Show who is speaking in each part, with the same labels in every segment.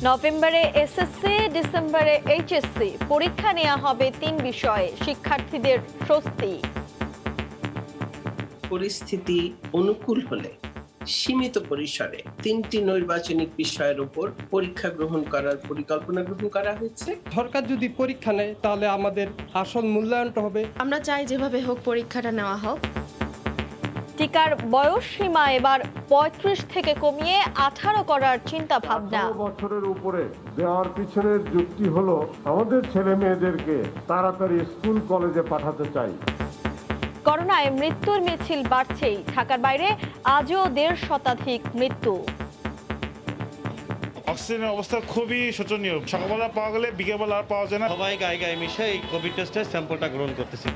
Speaker 1: নভেম্বরে এসএসসি, ডিসেম্বরে এইচএসসি পরীক্ষা নেওয়া হবে ৩ বিষয়ে, শিক্ষার্থীদের স্বস্তি।
Speaker 2: পরিস্থিতি অনুকূল হলে সীমিত পরিসরে ৩টি নৈর্বাচনিক বিষয়ের উপর পরীক্ষা গ্রহণ করার পরিকল্পনা গ্রহণ করা হয়েছে।
Speaker 3: সরকার যদি পরীক্ষা নেয় তাহলে আমাদের আসল মূল্যায়নটা হবে।
Speaker 4: আমরা চাই যেভাবে হোক পরীক্ষাটা নেওয়া হোক।
Speaker 1: টিকার বয়স সীমা এবার ৩৫ থেকে কমিয়ে ১৮ করার চিন্তা ভাবনা।
Speaker 5: বছরের উপরে দেওয়ার পিছনের যুক্তি হলো আমাদের ছেলে মেয়েদেরকে তাড়াতাড়ি স্কুল কলেজে পাঠাতে চাই।
Speaker 1: করোনায় মৃত্যুর মিছিল বাড়ছেই, ঢাকার বাইরে আজও ১.৫ শতাধিক মৃত্যু।
Speaker 6: অক্সিজেনের অবস্থা খুবই শোচনীয়, সকালবেলা পাওয়া গেলে বিকেলবেলা আর পাওয়া যায় না।
Speaker 7: সবাই গায়ে গায়ে মিশে এই কোভিড টেস্টের স্যাম্পলটা গ্রহণ করতেছি।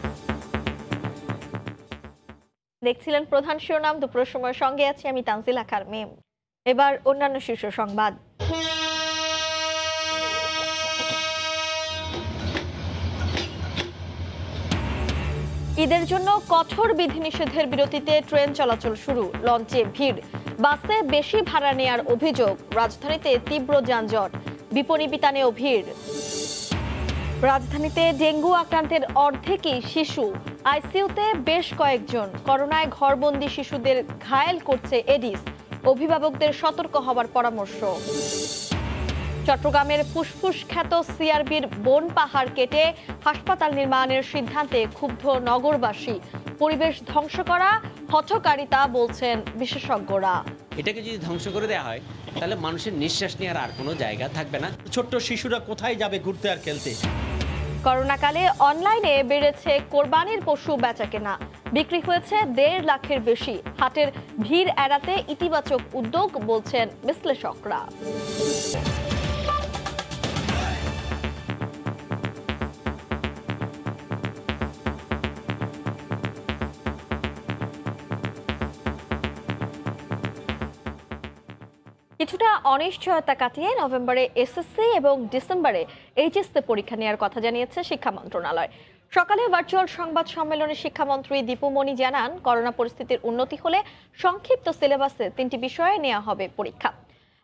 Speaker 1: দেখছিলেন প্রধান শিরোনাম, দুপুরের সময় সঙ্গে আছি আমি তানজিলা খারমিম। এবার অন্যান্য শীর্ষ সংবাদ। ঈদের জন্য কঠোর বিধিনিষেধের বিরতিতে ট্রেন চলাচল শুরু, লঞ্চে ভিড়, বাসে বেশি ভাড়া নেয়ার অভিযোগ, রাজধানীতে তীব্র যানজট, বিপণী বিতানেও ভিড়। রাজধানীতে ডেঙ্গু আক্রান্তের অর্ধেকই শিশু, আইসিইউতে বেশ কয়েকজন। করোনায় ঘরবন্দি শিশুদের ঘায়েল করছে এডিস, অভিভাবকদের সতর্ক হওয়ার পরামর্শ। চট্টগ্রামের ফুসফুস খ্যাত সিআরবির বন পাহাড় কেটে হাসপাতাল নির্মাণের সিদ্ধান্তে ক্ষুব্ধ নগরবাসী, পরিবেশ ধ্বংস করা হঠকারিতা বলছেন বিশেষজ্ঞরা।
Speaker 8: এটাকে যদি ধ্বংস করে দেওয়া হয় তাহলে মানুষের নিঃশ্বাস নেওয়ার আর কোনো জায়গা থাকবে না।
Speaker 7: ছোট্ট শিশুরা কোথায় যাবে ঘুরতে আর খেলতে?
Speaker 1: করোনাকালে অনলাইনে বেড়েছে কোরবানির পশু বেচাকেনা, বিক্রি হয়েছে ১.৫ লাখের বেশি। হাটের ভিড় এড়াতে ইতিবাচক উদ্যোগ বলছেন বিশ্লেষকরা। কিছুটা অনিশ্চয়তা কাটিয়ে নভেম্বরে এসএসসি এবং ডিসেম্বরে এইচএসসি পরীক্ষা নেওয়ার কথা জানিয়েছে শিক্ষা মন্ত্রণালয়। সকালে ভার্চুয়াল সংবাদ সম্মেলনে শিক্ষামন্ত্রী দীপু মনি জানান, করোনা পরিস্থিতির উন্নতি হলে সংক্ষিপ্ত সিলেবাসে ৩টি বিষয়ে নেওয়া হবে পরীক্ষা।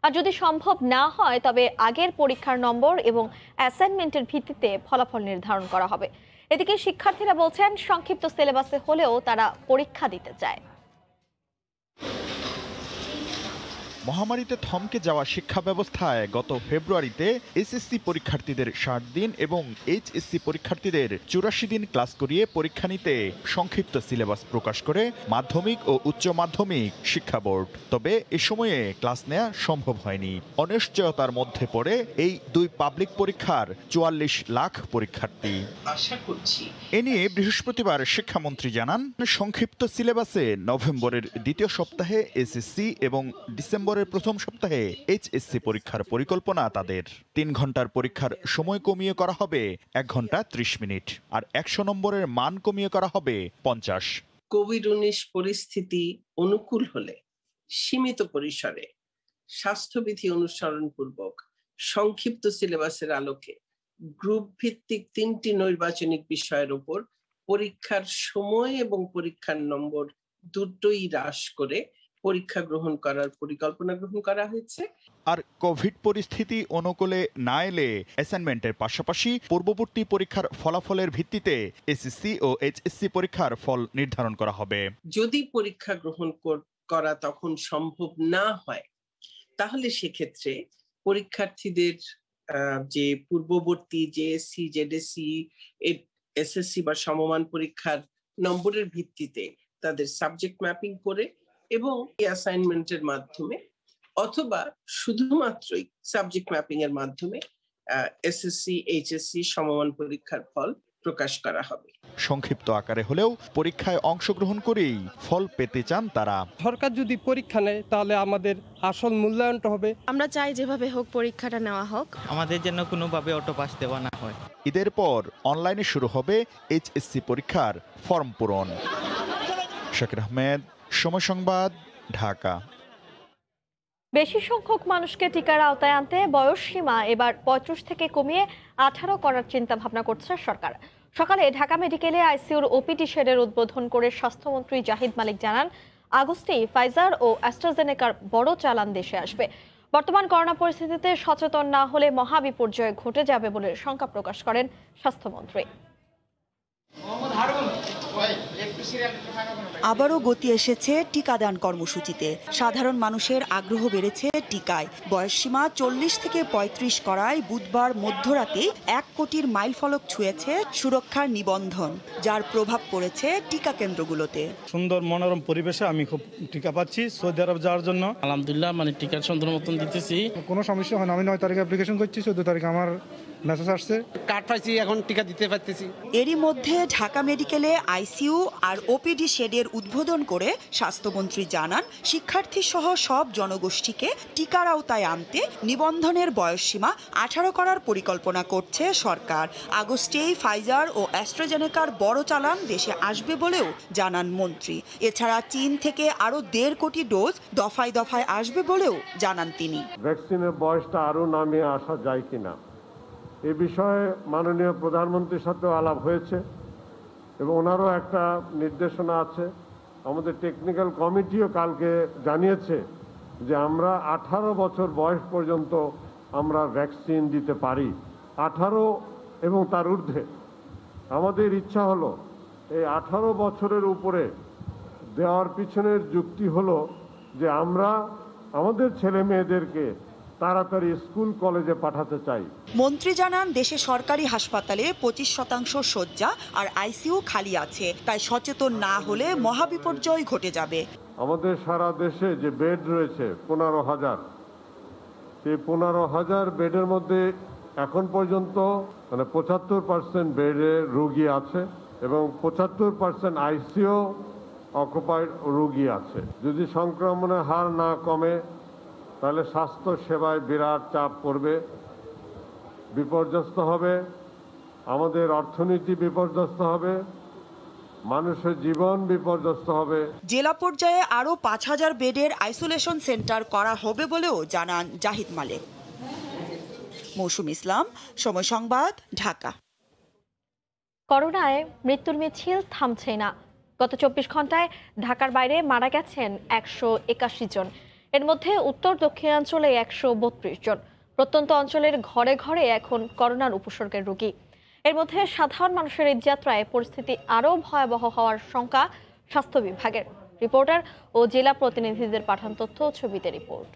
Speaker 1: আর যদি সম্ভব না হয় তবে আগের পরীক্ষার নম্বর এবং অ্যাসাইনমেন্টের ভিত্তিতে ফলাফল নির্ধারণ করা হবে। এদিকে শিক্ষার্থীরা বলছেন, সংক্ষিপ্ত সিলেবাসে হলেও তারা পরীক্ষা দিতে চায়।
Speaker 9: মহামারীতে থমকে যাওয়া শিক্ষা ব্যবস্থায় গত ফেব্রুয়ারিতে এসএসসি পরীক্ষার্থীদের ৬০ দিন এবং এইচএসসি পরীক্ষার্থীদের ৮৪ দিন ক্লাস করিয়ে পরীক্ষা নিতে সংক্ষিপ্ত সিলেবাস প্রকাশ করে মাধ্যমিক ও উচ্চ মাধ্যমিক শিক্ষা বোর্ড। তবে এ সময়ে ক্লাস নেওয়া সম্ভব হয়নি। অনিশ্চয়তার মধ্যে পড়ে এই দুই পাবলিক পরীক্ষার ৪৪ লাখ পরীক্ষার্থী।
Speaker 2: আশা করছি
Speaker 9: এ নিয়ে বৃহস্পতিবার শিক্ষামন্ত্রী জানান, সংক্ষিপ্ত সিলেবাসে নভেম্বরের দ্বিতীয় সপ্তাহে এসএসসি এবং ডিসেম্বরের প্রথম সপ্তাহে এইচএসসি পরীক্ষার পরিকল্পনা তাদের। ৩ ঘন্টার পরীক্ষার সময় কমিয়ে করা হবে ১ ঘন্টা ৩০ মিনিট, আর ১০০ নম্বরের মান কমিয়ে করা হবে ৫০।
Speaker 2: কোভিড-১৯ পরিস্থিতি অনুকূল হলে সীমিত পরিসরে স্বাস্থ্যবিধি অনুসরণ পূর্বক সংক্ষিপ্ত সিলেবাসের আলোকে গ্রুপ ভিত্তিক ৩টি নৈর্বাচনিক বিষয়ের উপর পরীক্ষার সময় এবং পরীক্ষার নম্বর দুটোই হ্রাস করে পরীক্ষা গ্রহণ করার পরিকল্পনা গ্রহণ করা হয়েছে।
Speaker 9: আর কোভিড পরিস্থিতি অনুকূলে না এলে অ্যাসাইনমেন্টের পাশাপাশি পূর্ববর্তী পরীক্ষার ফলাফলের ভিত্তিতে এসএসসি ও এইচএসসি পরীক্ষার ফল নির্ধারণ করা হবে।
Speaker 2: যদি পরীক্ষা গ্রহণ করা তখন সম্ভব না হয় তাহলে সেক্ষেত্রে পরীক্ষার্থীদের যে পূর্ববর্তী জেএসসি, জেডএসসি, এসএসসি বা সমমান পরীক্ষার নম্বরের ভিত্তিতে তাদের সাবজেক্ট ম্যাপিং করে এবং অ্যাসাইনমেন্টের মাধ্যমে অথবা শুধুমাত্রই সাবজেক্ট ম্যাপিং এর মাধ্যমে এসএসসি, এইচএসসি সমমান পরীক্ষার ফল প্রকাশ করা হবে।
Speaker 9: সংক্ষিপ্ত আকারে হলেও পরীক্ষায় অংশগ্রহণ করেই ফল পেতে চান তারা।
Speaker 3: সরকার যদি পরীক্ষা নেয় তাহলে আমাদের আসল মূল্যায়নটা হবে।
Speaker 4: আমরা চাই যেভাবে হোক পরীক্ষাটা নেওয়া হোক,
Speaker 7: আমাদের যেন কোনোভাবে অটো পাস দেওয়া না হয়।
Speaker 9: ঈদের পর অনলাইনে শুরু হবে এইচএসসি পরীক্ষার ফর্ম পূরণ। শাকির আহমেদ, সময় সংবাদ, ঢাকা।
Speaker 1: বেশি সংখ্যক মানুষকে টিকার আওতায় আনতে বয়স সীমা এবার ৩৫ থেকে কমিয়ে ১৮ করার চিন্তা ভাবনা করছে সরকার। সকালে ঢাকা মেডিকেলে আইসিইউর ওপিডি শেডের উদ্বোধন করে স্বাস্থ্যমন্ত্রী জাহিদ মালিক জানান, আগস্টেই ফাইজার ও অ্যাস্ট্রাজেনেকার বড় চালান দেশে আসবে। বর্তমান করোনা পরিস্থিতিতে সচেতন না হলে মহাবিপর্যয় ঘটে যাবে বলে শঙ্কা প্রকাশ করেন স্বাস্থ্যমন্ত্রী।
Speaker 10: আবারও গতি এসেছে টিকাদান কর্মসূচিতে। সাধারণ মানুষের আগ্রহ বেড়েছে টিকায়। বয়সসীমা 40 থেকে 35 করায় বুধবার মধ্যরাতে 1 কোটির মাইলফলক ছুঁয়েছে সুরক্ষার নিবন্ধন, যার প্রভাব পড়েছে টিকা কেন্দ্রগুলোতে।
Speaker 11: সুন্দর মনোরম পরিবেশে আমি খুব টিকা পাচ্ছি সৌদি আরব যাওয়ার জন্য।
Speaker 12: আলহামদুলিল্লাহ, টিকার সুন্দর মতন দিতেছি,
Speaker 11: কোনো সমস্যা হয় না। আমি 9 তারিখে অ্যাপ্লিকেশন করছি, 14 তারিখে আমার মেসেজ আসছে,
Speaker 12: কার্ড পাইছি, এখন টিকা দিতে পারতেছি।
Speaker 10: এরই মধ্যে ঢাকা মেডিকেলে আইসিইউ আর ওপিডি শেডের উদ্বোধন করে স্বাস্থ্যমন্ত্রী জানান, শিক্ষার্থী সহ সব জনগোষ্ঠীকে টিকার আওতায় আনতে নিবন্ধনের বয়সসীমা 18 করার পরিকল্পনা করছে সরকার। আগস্টেই ফাইজার ও অ্যাস্ট্রাজেনেকার বড় চালান দেশে আসবে বলেও জানান মন্ত্রী। এছাড়া চীন থেকে আরো 1.5 কোটি ডোজ দফায় দফায় আসবে বলেও জানান তিনি।
Speaker 5: ভ্যাকসিনের বয়সটা আরো নামিয়ে আসা যায় কিনা এ বিষয়ে মাননীয় প্রধানমন্ত্রীর সাথেও আলাপ হয়েছে এবং ওনারও একটা নির্দেশনা আছে। আমাদের টেকনিক্যাল কমিটিও কালকে জানিয়েছে যে আমরা 18 বছর বয়স পর্যন্ত আমরা ভ্যাকসিন দিতে পারি, 18 এবং তার ঊর্ধ্বে। আমাদের ইচ্ছা হলো এই 18 বছরের উপরে দেওয়ার পিছনের যুক্তি হলো যে আমরা আমাদের ছেলে মেয়েদেরকে তাড়াতাড়ি স্কুল কলেজে পাঠাতে চাই।
Speaker 10: মন্ত্রী জানান, দেশে সরকারি হাসপাতালে 25% শয্যা আর আইসিইউ খালি আছে, তাই সচেতন না হলে মহাবিপর্যয় ঘটে যাবে।
Speaker 5: আমাদের সারা দেশে যে বেড রয়েছে 15,000, সেই 15,000 বেডের মধ্যে এখন পর্যন্ত 75% বেডে রোগী আছে এবং 75% আইসিইউ অকুপাইড রোগী আছে। যদি সংক্রমণের হার না কমে তাহলে স্বাস্থ্য সেবায় বিরাট চাপ পড়বে, বিপর্যস্ত হবে, আমাদের অর্থনীতি বিপর্যস্ত হবে, মানুষের জীবন বিপর্যস্ত হবে।
Speaker 10: জেলা পর্যায়ে আরো 5,000 বেডের আইসোলেশন সেন্টার করা হবে বলেও জানান জাহিদ মালেক। মৌসুম ইসলাম, সময় সংবাদ, ঢাকা।
Speaker 1: করোনায় মৃত্যুর মিছিল থামছে না। গত 24 ঘন্টায় ঢাকার বাইরে মারা গেছেন 181 জন। এর মধ্যে উত্তর দক্ষিণাঞ্চলে 132 জন। প্রত্যন্ত অঞ্চলের ঘরে ঘরে এখন করোনার উপসর্গের রোগী। এর মধ্যে সাধারণ মানুষের ঈদযাত্রায় পরিস্থিতি আরও ভয়াবহ হওয়ার শঙ্কা স্বাস্থ্য বিভাগের। রিপোর্টার ও জেলা প্রতিনিধিদের পাঠান তথ্য ও ছবিতে রিপোর্ট।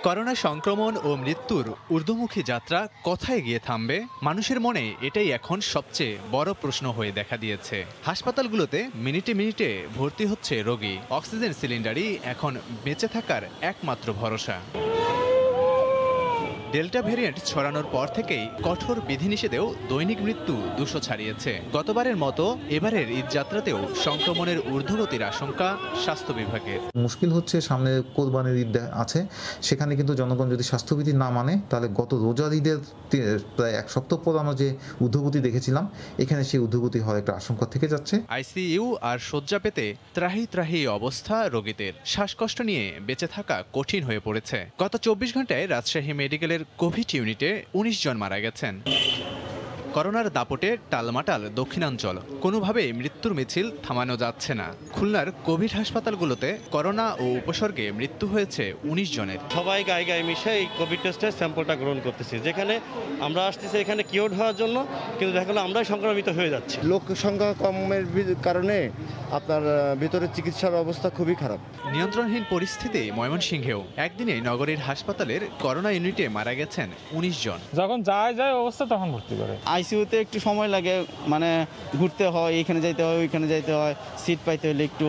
Speaker 13: করোনা সংক্রমণ ও মৃত্যুর ঊর্ধ্বমুখী যাত্রা কোথায় গিয়ে থামবে? মানুষের মনে এটাই এখন সবচেয়ে বড় প্রশ্ন হয়ে দেখা দিয়েছে। হাসপাতালগুলোতে মিনিটে মিনিটে ভর্তি হচ্ছে রোগী। অক্সিজেন সিলিন্ডারই এখন বেঁচে থাকার একমাত্র ভরসা। ডেল্টা ভ্যারিয়েন্ট ছড়ানোর পর থেকেই কঠোর বিধিনিষেধেও দৈনিক মৃত্যু 200 ছাড়িয়েছে। গতবারের মতো এবারের ঈদযাত্রাতেও সংক্রমণের ঊর্ধ্বগতির আশঙ্কা স্বাস্থ্য বিভাগের।
Speaker 14: মুশকিল হচ্ছে, সামনে কোরবানির ঈদ আছে, সেখানে কিন্তু জনগণ যদি স্বাস্থ্যবিধি না মানে তাহলে গত রোজার ঈদের প্রায় 1 সপ্তাহ পর আমরা যে ঊর্ধ্বগতি দেখেছিলাম, এখানে সেই ঊর্ধ্বগতি হওয়ার একটা আশঙ্কা থেকে যাচ্ছে।
Speaker 13: আইসিইউ আর শয্যা পেতে ত্রাহি ত্রাহি অবস্থা রোগীদের। শ্বাসকষ্ট নিয়ে বেঁচে থাকা কঠিন হয়ে পড়েছে। গত 24 ঘন্টায় রাজশাহী মেডিকেলের কোভিড ইউনিটে 19 জন মারা গেছেন। করোনার দাপটে টালমাটাল দক্ষিণাঞ্চল। কোনোভাবেই মৃত্যুর মিছিল থামানো যাচ্ছে না। খুলনার কোভিড হাসপাতালগুলোতে করোনা ও উপসর্গে মৃত্যু হয়েছে 19 জনের।
Speaker 7: সবাই গায়ে গায়ে মিশে এই কোভিড টেস্টের স্যাম্পলটা গ্রহণ করতেছি, যেখানে আমরা আসতেছি এখানে কিওর হওয়ার জন্য, কিন্তু দেখা গেলো আমরাই সংক্রমিত হয়ে যাচ্ছি।
Speaker 15: লোক সংখ্যা কমের কারণে আপনার ভিতরে চিকিৎসার অবস্থা খুবই খারাপ।
Speaker 13: নিয়ন্ত্রণহীন পরিস্থিতি ময়মনসিংহেও। একদিনে নগরীর হাসপাতালের করোনা ইউনিটে মারা গেছেন 19 জন।
Speaker 11: যখন যায় অবস্থা তখন ভর্তি করে।
Speaker 12: আইসিইউতে একটু সময় লাগে, ঘুরতে হয়, এখানে যাইতে হয়, ওইখানে যাইতে হয়, সিট পাইতে হলে একটু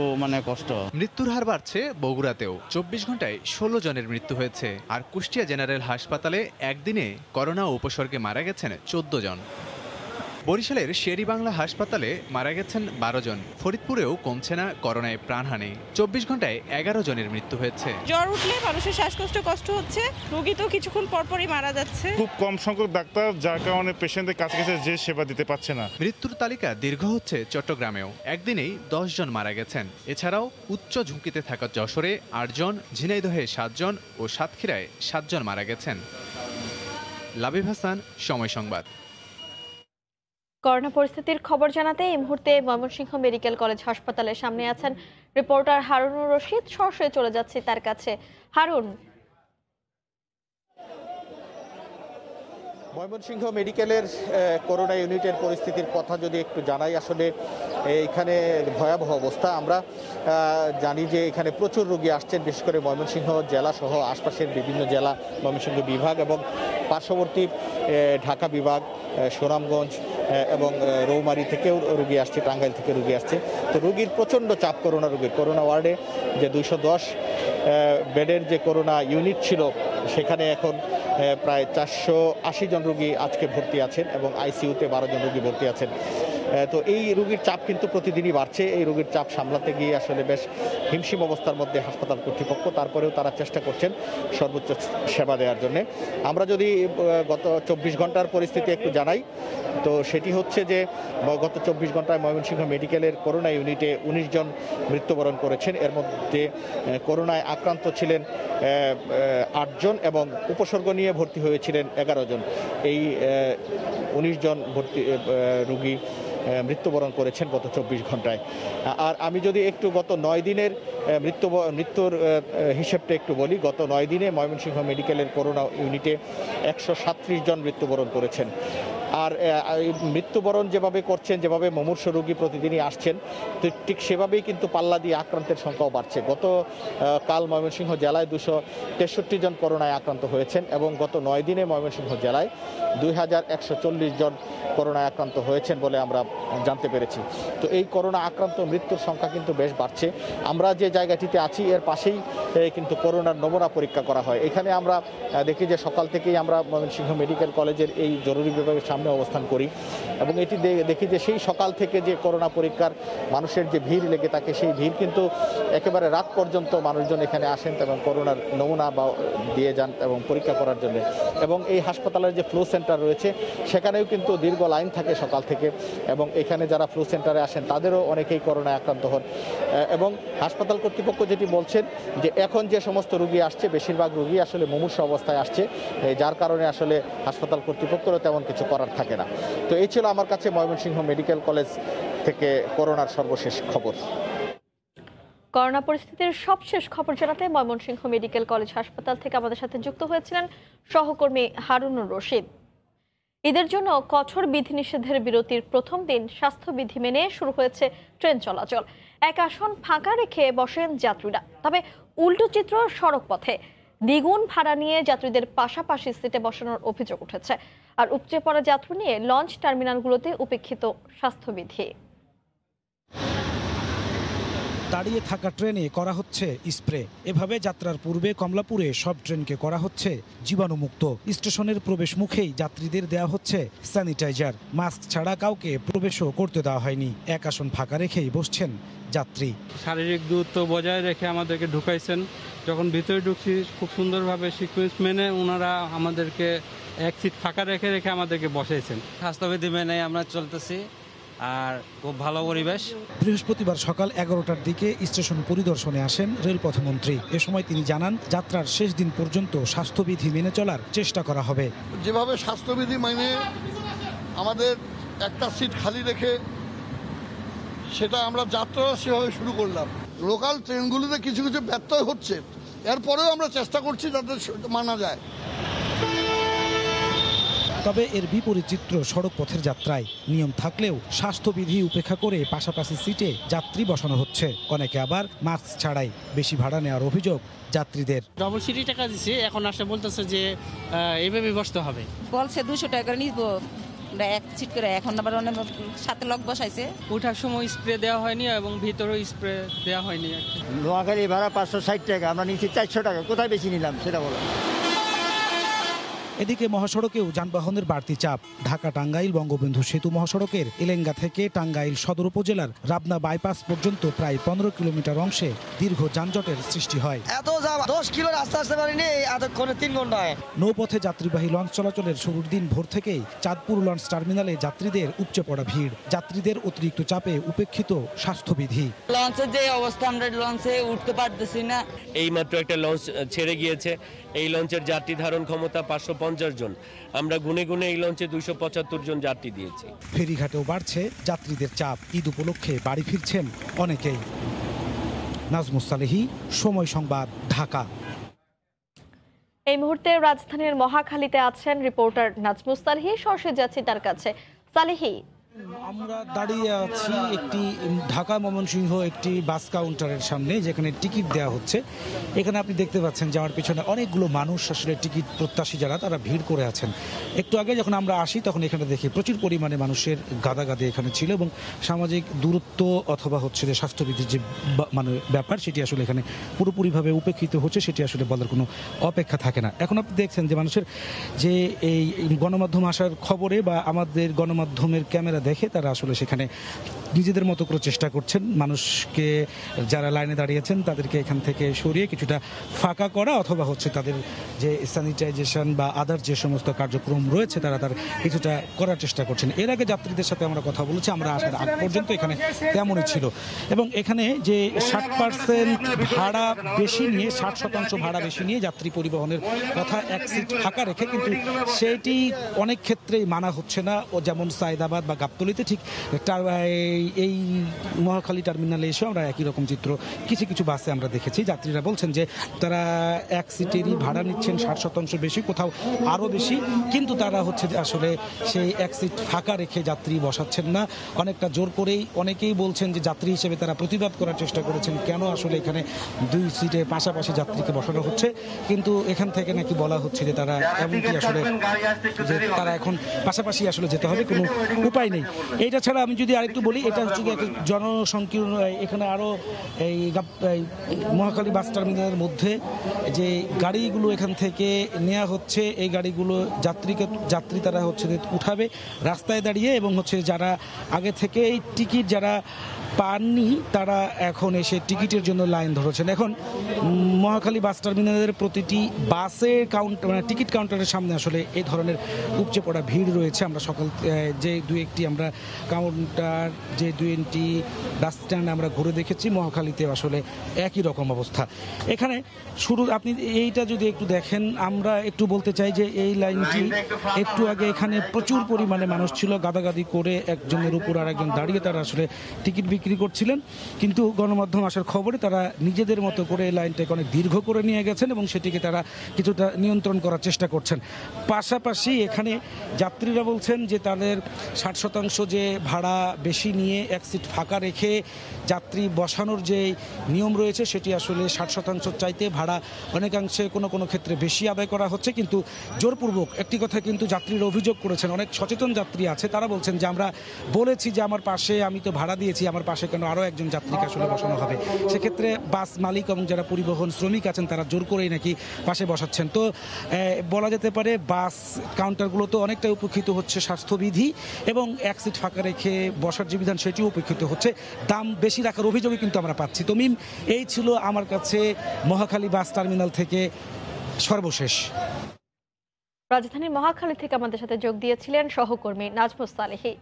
Speaker 12: কষ্ট।
Speaker 13: মৃত্যুর হার বাড়ছে বগুড়াতেও। 24 ঘন্টায় 16 জনের মৃত্যু হয়েছে। আর কুষ্টিয়া জেনারেল হাসপাতালে একদিনে করোনা উপসর্গে মারা গেছেন 14 জন। বরিশালের শের-ই-বাংলা হাসপাতালে মারা গেছেন 12 জন। ফরিদপুরেও কমছে না করোনায় প্রাণহানি। 24 ঘন্টায় 11 জনের মৃত্যু হয়েছে।
Speaker 16: জ্বর উঠলে মানুষের শ্বাসকষ্ট হচ্ছে, রোগী তো কিছুক্ষণ পরপরই মারা যাচ্ছে।
Speaker 6: খুব কম সংখ্যক ডাক্তার, যার কারণে পেশেন্টের কাছে যে সেবা দিতে পারছে না।
Speaker 13: মৃত্যুর তালিকা দীর্ঘ হচ্ছে চট্টগ্রামেও। একদিনেই 10 জন মারা গেছেন। এছাড়াও উচ্চ ঝুঁকিতে থাকা যশোরে 8 জন, ঝিনাইদহে 7 জন ও সাতক্ষীরায় 7 জন মারা গেছেন। লাবিব হাসান, সময় সংবাদ।
Speaker 1: করোনা পরিস্থিতির খবর জানাতে এই মুহূর্তে ময়মনসিংহ মেডিকেল কলেজ হাসপাতালের সামনে আছেন রিপোর্টার হারুনুর রশিদ, সরাসরি চলে যাচ্ছি তার কাছে। হারুন,
Speaker 17: ময়মনসিংহ মেডিকেলের করোনা ইউনিটের পরিস্থিতির কথা যদি একটু জানাই, আসলে এখানে ভয়াবহ অবস্থা। আমরা জানি যে এখানে প্রচুর রোগী আসছেন, বিশেষ করে ময়মনসিংহ জেলা সহ আশপাশের বিভিন্ন জেলা, ময়মনসিংহ বিভাগ এবং পার্শ্ববর্তী ঢাকা বিভাগ, সুনামগঞ্জ এবং রৌমারী থেকেও রোগী আসছে, টাঙ্গাইল থেকে রোগী আসছে। তো রোগীর প্রচণ্ড চাপ করোনা রোগীর। করোনা ওয়ার্ডে যে 210 বেডের যে করোনা ইউনিট ছিল, সেখানে এখন প্রায় 480 জন রোগী আজকে ভর্তি আছেন এবং আইসিইউতে 12 জন রোগী ভর্তি আছেন। তো এই রোগীর চাপ কিন্তু প্রতিদিনই বাড়ছে। এই রোগীর চাপ সামলাতে গিয়ে আসলে বেশ হিমশিম অবস্থার মধ্যে হাসপাতাল কর্তৃপক্ষ, তারপরেও তারা চেষ্টা করছেন সর্বোচ্চ সেবা দেওয়ার জন্য। আমরা যদি গত 24 ঘন্টার পরিস্থিতি একটু জানাই, তো সেটি হচ্ছে যে গত 24 ঘন্টায় ময়মনসিংহ মেডিকেলের করোনা ইউনিটে 19 জন মৃত্যুবরণ করেছেন। এর মধ্যে করোনায় আক্রান্ত ছিলেন 8 জন এবং উপসর্গ নিয়ে ভর্তি হয়েছিলেন 11 জন। এই 19 জন ভর্তি রোগী মৃত্যুবরণ করেছেন গত 24 ঘন্টায়। আর আমি যদি একটু গত 9 দিনের মৃত্যুর হিসেবটা একটু বলি, গত 9 দিনে ময়মনসিংহ মেডিকেলের করোনা ইউনিটে 137 জন মৃত্যুবরণ করেছেন। আর মৃত্যুবরণ যেভাবে করছেন, যেভাবে মুমূর্ষ রোগী প্রতিদিনই আসছেন, তো ঠিক সেভাবেই কিন্তু পাল্লা দিয়ে আক্রান্তের সংখ্যাও বাড়ছে। কাল ময়মনসিংহ জেলায় 263 জন করোনায় আক্রান্ত হয়েছেন এবং গত 9 দিনে ময়মনসিংহ জেলায় 2140 জন করোনায় আক্রান্ত হয়েছেন বলে আমরা জানতে পেরেছি। তো এই করোনা আক্রান্ত মৃত্যুর সংখ্যা কিন্তু বেশ বাড়ছে। আমরা যে জায়গাটিতে আছি এর পাশেই কিন্তু করোনার নমুনা পরীক্ষা করা হয়। এখানে আমরা দেখি যে সকাল থেকেই আমরা ময়মনসিংহ মেডিকেল কলেজের এই জরুরি বিভাগের সামনে অবস্থান করি এবং এটি দেখি যে সেই সকাল থেকে যে করোনা পরীক্ষার মানুষের যে ভিড় লেগে থাকে, সেই ভিড় কিন্তু একেবারে রাত পর্যন্ত মানুষজন এখানে আসেন এবং করোনার নমুনা দিয়ে যান এবং পরীক্ষা করার জন্য। এবং এই হাসপাতালের যে ফ্লু সেন্টার রয়েছে, সেখানেও কিন্তু দীর্ঘ লাইন থাকে সকাল থেকে এবং এখানে যারা ফ্লু সেন্টারে আসেন তাদেরও অনেকেই করোনায় আক্রান্ত হন। এবং হাসপাতাল কর্তৃপক্ষ যেটি বলছেন যে এখন যে সমস্ত রোগী আসছে, বেশিরভাগ রোগী আসলে মুমূর্ষ অবস্থায় আসছে, যার কারণে আসলে হাসপাতাল কর্তৃপক্ষেরও তেমন কিছু করার থাকে না। তো এই ছিল আমার কাছে ময়মনসিংহ মেডিকেল কলেজ থেকে করোনার সর্বশেষ খবর।
Speaker 1: করোনা পরিস্থিতির সবশেষ খবর জানাতে ময়মনসিংহ মেডিকেল কলেজ হাসপাতাল থেকে আমাদের সাথে যুক্ত হয়েছিলেন সহকর্মী হারুনুর রশিদ। ঈদের জন্য কঠোর বিধিনিষেধের বিরতির প্রথম দিন স্বাস্থ্যবিধি মেনে শুরু হয়েছে ট্রেন চলাচল। এক আসন ফাঁকা রেখে বসেন যাত্রীরা, তবে উল্টো চিত্র সড়ক পথে। দ্বিগুণ ভাড়া নিয়ে যাত্রীদের পাশাপাশি সিটে বসানোর অভিযোগ উঠেছে। আর উপচে পড়া যাত্রী নিয়ে লঞ্চ টার্মিনালগুলোতে উপেক্ষিত স্বাস্থ্যবিধি।
Speaker 18: দাঁড়িয়ে থাকা ট্রেনে করা হচ্ছে স্প্রে। এভাবে যাত্রার পূর্বে কমলাপুরে সব ট্রেনকে করা হচ্ছে জীবাণুমুক্ত। স্টেশনের প্রবেশ মুখেই যাত্রীদের দেওয়া হচ্ছে স্যানিটাইজার। মাস্ক ছাড়া কাউকে প্রবেশও করতে দেওয়া হয়নি। এক আসন ফাঁকা রেখেই বসছেন যাত্রী।
Speaker 19: শারীরিক দূরত্ব বজায় রেখে আমাদেরকে ঢুকাইছেন। যখন ভিতরে ঢুকছি খুব সুন্দরভাবে সিকোয়েন্স মেনে ওনারা আমাদেরকে এক সিট ফাঁকা রেখে রেখে আমাদেরকে বসাইছেন।
Speaker 20: স্বাস্থ্যবিধি মেনে আমরা চলতেছি আর খুব ভালো পরিবেশ।
Speaker 18: বৃহস্পতিবার সকাল 11টার দিকে স্টেশন পরিদর্শনে আসেন রেলপথমন্ত্রী। এ সময় তিনি জানান, যাত্রার শেষ দিন পর্যন্ত স্বাস্থ্যবিধি মেনে চলার চেষ্টা করা হবে।
Speaker 21: যেভাবে স্বাস্থ্যবিধি মানে আমাদের একটা সিট খালি রেখে সেটা আমরা যাত্রা সেভাবে শুরু করলাম। লোকাল ট্রেনগুলিতে কিছু কিছু ব্যত্যয় হচ্ছে, এরপরেও আমরা চেষ্টা করছি যাতে মানা যায়।
Speaker 18: তবে এর বিপরীত চিত্র সড়ক পথের যাত্রায়। নিয়ম থাকলেও স্বাস্থ্যবিধি উপেক্ষা করে পাশাপাশি সিটে যাত্রী বসানো হচ্ছে। অনেকে আবার মাস্ক ছাড়াই। বেশি ভাড়া নেওয়ার অভিযোগ যাত্রীদের।
Speaker 22: ডবল সিটি টাকা দিচ্ছে, এখন আসলে বলতেছে যে এইভাবে বসতে হবে।
Speaker 23: বলছে 200 টাকা করে নিব এক সিট করে, এখন আবার অনেক সাথে লক বসাইছে।
Speaker 22: ওঠার সময় স্প্রে দেওয়া হয়নি এবং ভিতরেও স্প্রে দেওয়া হয়নি।
Speaker 24: নোয়াখালী ভাড়া 560 টাকা, আমরা নিচ্ছি 400 টাকা। কোথায় বেশি নিলাম সেটা বলো।
Speaker 18: এদিকে মহাসড়কেও যানবাহনের বাড়তি চাপ। ঢাকা টাঙ্গাইল বঙ্গবন্ধু সেতু মহাসড়কের এলেঙ্গা থেকে টাঙ্গাইল সদর উপজেলার রাবনা বাইপাস পর্যন্ত প্রায় 15 কিলোমিটার অংশে দীর্ঘ যানজটের সৃষ্টি হয়।
Speaker 24: এত 10 কিলো রাস্তা আসতে পারিনি এতক্ষণে 3 ঘন্টায়।
Speaker 18: নৌপথে যাত্রীবাহী লঞ্চ চলাচলের শুরুর দিন ভোর থেকেই চাঁদপুর লঞ্চ টার্মিনালে যাত্রীদের উপচে পড়া ভিড়। যাত্রীদের অতিরিক্ত চাপে উপেক্ষিত স্বাস্থ্যবিধি।
Speaker 23: লঞ্চের যে অবস্থা, আমরা লঞ্চে উঠতে পারতেছি না।
Speaker 25: এইমাত্র একটা লঞ্চ ছেড়ে গিয়েছে। এই লঞ্চের যাত্রী ধারণ ক্ষমতা 550 জন। আমরা গুনে গুনে এই লঞ্চে 275 জন যাত্রী দিয়েছি।
Speaker 18: ফেরিঘাটেও বাড়ছে যাত্রীদের চাপ। ঈদ উপলক্ষে বাড়ি ফিরছেন অনেকেই। নাজমুস সালেহী, সময় সংবাদ, ঢাকা।
Speaker 1: এই মুহূর্তে রাজধানীর মহাখালীতে আছেন রিপোর্টার নাজমুস সালেহী। সরাসরি যাচ্ছি তার কাছে। সালেহী,
Speaker 18: আমরা দাঁড়িয়ে আছি একটি ঢাকা ময়মনসিংহ একটি বাস কাউন্টারের সামনে, যেখানে টিকিট দেওয়া হচ্ছে। এখানে আপনি দেখতে পাচ্ছেন যে আমার পেছনে অনেকগুলো মানুষ আসলে টিকিট প্রত্যাশী যারা, তারা ভিড় করে আছেন। একটু আগে যখন আমরা আসি তখন এখানে দেখি প্রচুর পরিমাণে মানুষের গাদাগাদি এখানে ছিল, এবং সামাজিক দূরত্ব অথবা হচ্ছে যে স্বাস্থ্যবিধির যে মানে ব্যাপার, সেটি আসলে এখানে পুরোপুরিভাবে উপেক্ষিত হচ্ছে, সেটি আসলে বলার কোনো অপেক্ষা থাকে না। এখন আপনি দেখছেন যে মানুষের যে এই গণমাধ্যম আসার খবরে বা আমাদের গণমাধ্যমের ক্যামেরা দেখে তারা আসলে সেখানে নিজেদের মতো করে চেষ্টা করছেন মানুষকে, যারা লাইনে দাঁড়িয়েছেন তাদেরকে এখান থেকে সরিয়ে কিছুটা ফাঁকা করা, অথবা হচ্ছে তাদের যে স্যানিটাইজেশন বা আদার যে সমস্ত কার্যক্রম রয়েছে তারা তার কিছুটা করার চেষ্টা করছেন। এর আগে যাত্রীদের সাথে আমরা কথা বলেছি, আমরা আসার আগ পর্যন্ত এখানে তেমনই ছিল, এবং এখানে যে 60% ভাড়া বেশি নিয়ে, 60% ভাড়া বেশি নিয়ে যাত্রী পরিবহনের কথা এক সিট ফাঁকা রেখে, কিন্তু সেটি অনেক ক্ষেত্রেই মানা হচ্ছে না। ও যেমন সাইদাবাদ বা গাবতলীতে, ঠিক এই মহাখালী টার্মিনালে এসে আমরা একই রকম চিত্র কিছু কিছু বাসে আমরা দেখেছি। যাত্রীরা বলছেন যে তারা এক সিটেরই ভাড়া নিচ্ছেন 60% বেশি, কোথাও আরও বেশি, কিন্তু তারা হচ্ছে যে আসলে সেই এক সিট ফাঁকা রেখে যাত্রী বসাচ্ছেন না। অনেকটা জোর করেই অনেকেই বলছেন যে যাত্রী হিসেবে তারা প্রতিবাদ করার চেষ্টা করেছেন, কেন আসলে এখানে 2 সিটে পাশাপাশি যাত্রীকে বসানো হচ্ছে, কিন্তু এখান থেকে নাকি বলা হচ্ছে যে তারা এমনকি আসলে যে তারা এখন পাশাপাশি আসলে যেতে হবে, কোনো উপায় নেই। এইটা ছাড়া আমি যদি আরেকটু বলি, এটা হচ্ছে কি একটা জনসংকীর্ণ, এখানে আরও এই মহাখালী বাস টার্মিনালের মধ্যে যে গাড়িগুলো এখান থেকে নেওয়া হচ্ছে, এই গাড়িগুলো যাত্রী তারা হচ্ছে উঠাবে রাস্তায় দাঁড়িয়ে, এবং হচ্ছে যারা আগে থেকেই টিকিট যারা পাননি তারা এখন এসে টিকিটের জন্য লাইন ধরেছেন। এখন মহাখালী বাস টার্মিনালের প্রতিটি বাসের কাউন্টার, মানে টিকিট কাউন্টারের সামনে আসলে এই ধরনের উপচে পড়া ভিড় রয়েছে। আমরা সকাল যে 2-1টি আমরা কাউন্টার, যে 2-3টি বাস স্ট্যান্ড আমরা ঘুরে দেখেছি, মহাখালীতে আসলে একই রকম অবস্থা। এখানে শুরু আপনি এইটা যদি একটু দেখেন, আমরা একটু বলতে চাই যে এই লাইনটি একটু আগে এখানে প্রচুর পরিমাণে মানুষ ছিল, গাদাগাদি করে একজনের উপর আর একজন দাঁড়িয়ে তারা আসলে টিকিট বিক্রি করছিলেন, কিন্তু গণমাধ্যম আসার খবরে তারা নিজেদের মতো করে এই লাইনটাকে অনেক দীর্ঘ করে নিয়ে গেছেন এবং সেটিকে তারা কিছুটা নিয়ন্ত্রণ করার চেষ্টা করছেন। পাশাপাশি এখানে যাত্রীরা বলছেন যে তাদের 60% যে ভাড়া বেশি নিয়ে এক সিট ফাঁকা রেখে যাত্রী বসানোর যে নিয়ম রয়েছে, সেটি আসলে 60% চাইতে ভাড়া অনেকাংশে কোনো ক্ষেত্রে বেশি আদায় করা হচ্ছে, কিন্তু জোরপূর্বক। একটি কথা কিন্তু যাত্রীরা অভিযোগ করেছেন, অনেক সচেতন যাত্রী আছে, তারা বলছেন যে আমরা বলেছি যে আমার পাশে, আমি তো ভাড়া দিয়েছি, আমার পাশে কেন আরও একজন যাত্রীকে আসলে বসানো হবে। সেক্ষেত্রে বাস মালিক এবং যারা পরিবহন শ্রমিক আছেন তারা জোর করেই নাকি পাশে বসাচ্ছেন। তো বলা যেতে পারে বাস কাউন্টারগুলো তো অনেকটাই উপেক্ষিত হচ্ছে স্বাস্থ্যবিধি, এবং এক সিট ফাঁকা রেখে বসার যে বিধান সেটিও উপেক্ষিত হচ্ছে, দাম বেশি রাখার অভিযোগই কিন্তু আমরা পাচ্ছি। তো মিম, এই ছিল আমার কাছে মহাখালী বাস টার্মিনাল থেকে সর্বশেষ।
Speaker 1: রাজধানীর মহাখালী থেকে আমাদের সাথে যোগ দিয়েছিলেন সহকর্মী নাজমুস সালেহী।